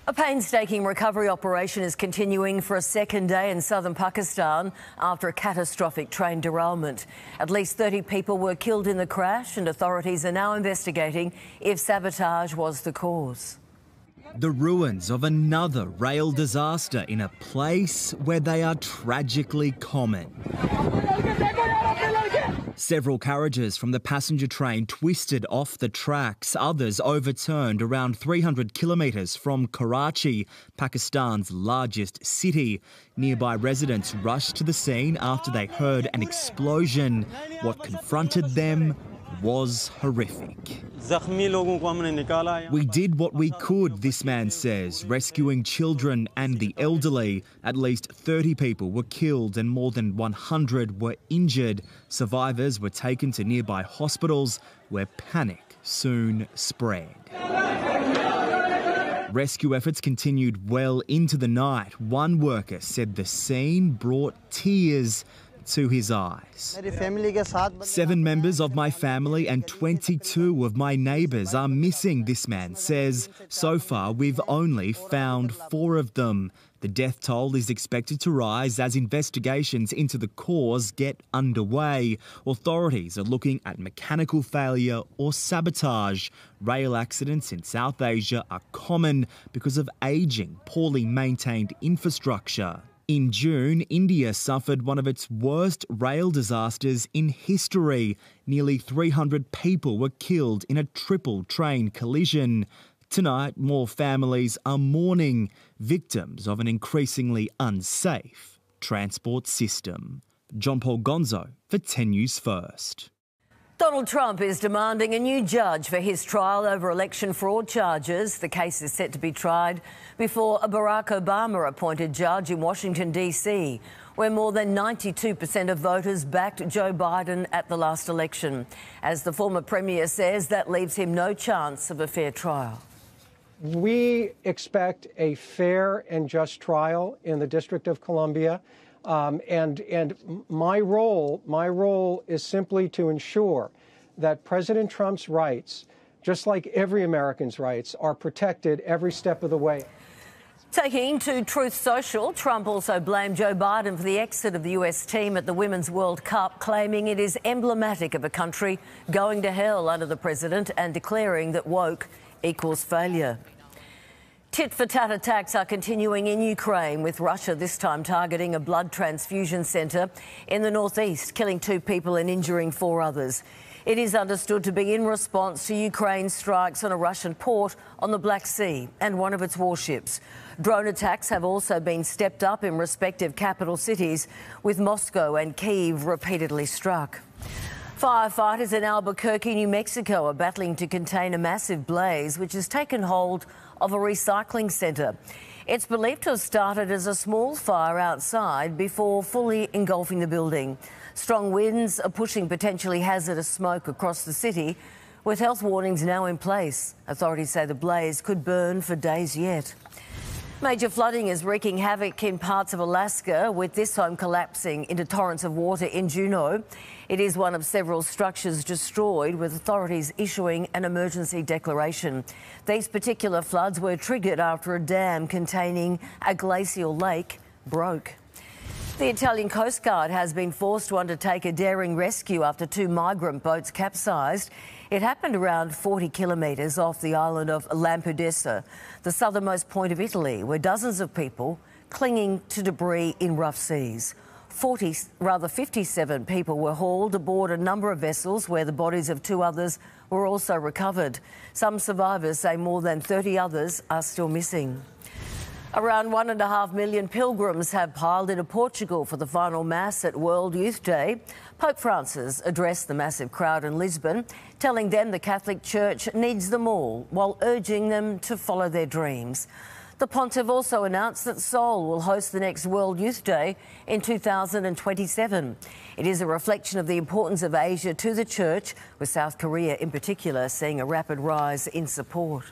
A painstaking recovery operation is continuing for a second day in southern Pakistan after a catastrophic train derailment. At least 30 people were killed in the crash, and authorities are now investigating if sabotage was the cause. The ruins of another rail disaster in a place where they are tragically common. Several carriages from the passenger train twisted off the tracks, others overturned around 300 kilometres from Karachi, Pakistan's largest city. Nearby residents rushed to the scene after they heard an explosion. What confronted them was horrific. We did what we could, this man says, rescuing children and the elderly. At least 30 people were killed and more than 100 were injured. Survivors were taken to nearby hospitals where panic soon spread. Rescue efforts continued well into the night. One worker said the scene brought tears to his eyes. 7 members of my family and 22 of my neighbours are missing, this man says. So far, we've only found 4 of them. The death toll is expected to rise as investigations into the cause get underway. Authorities are looking at mechanical failure or sabotage. Rail accidents in South Asia are common because of ageing, poorly maintained infrastructure. In June, India suffered one of its worst rail disasters in history. Nearly 300 people were killed in a triple train collision. Tonight, more families are mourning, victims of an increasingly unsafe transport system. John Paul Gonzo for 10 News First. Donald Trump is demanding a new judge for his trial over election fraud charges. The case is set to be tried before a Barack Obama-appointed judge in Washington, D.C., where more than 92% of voters backed Joe Biden at the last election. As the former premier says, that leaves him no chance of a fair trial. We expect a fair and just trial in the District of Columbia. And my role is simply to ensure that President Trump's rights, just like every American's rights, are protected every step of the way. Taking to Truth Social, Trump also blamed Joe Biden for the exit of the US team at the Women's World Cup, claiming it is emblematic of a country going to hell under the president and declaring that woke equals failure. Tit-for-tat attacks are continuing in Ukraine, with Russia this time targeting a blood transfusion centre in the northeast, killing 2 people and injuring 4 others. It is understood to be in response to Ukraine's strikes on a Russian port on the Black Sea and one of its warships. Drone attacks have also been stepped up in respective capital cities, with Moscow and Kyiv repeatedly struck. Firefighters in Albuquerque, New Mexico are battling to contain a massive blaze which has taken hold of a recycling centre. It's believed to have started as a small fire outside before fully engulfing the building. Strong winds are pushing potentially hazardous smoke across the city, with health warnings now in place. Authorities say the blaze could burn for days yet. Major flooding is wreaking havoc in parts of Alaska, with this home collapsing into torrents of water in Juneau. It is one of several structures destroyed, with authorities issuing an emergency declaration. These particular floods were triggered after a dam containing a glacial lake broke. The Italian Coast Guard has been forced to undertake a daring rescue after 2 migrant boats capsized. It happened around 40 kilometres off the island of Lampedusa, the southernmost point of Italy, where dozens of people clinging to debris in rough seas. 57 people were hauled aboard a number of vessels where the bodies of 2 others were also recovered. Some survivors say more than 30 others are still missing. Around 1.5 million pilgrims have piled into Portugal for the final Mass at World Youth Day. Pope Francis addressed the massive crowd in Lisbon, telling them the Catholic Church needs them all, while urging them to follow their dreams. The Pontiff also announced that Seoul will host the next World Youth Day in 2027. It is a reflection of the importance of Asia to the Church, with South Korea in particular seeing a rapid rise in support.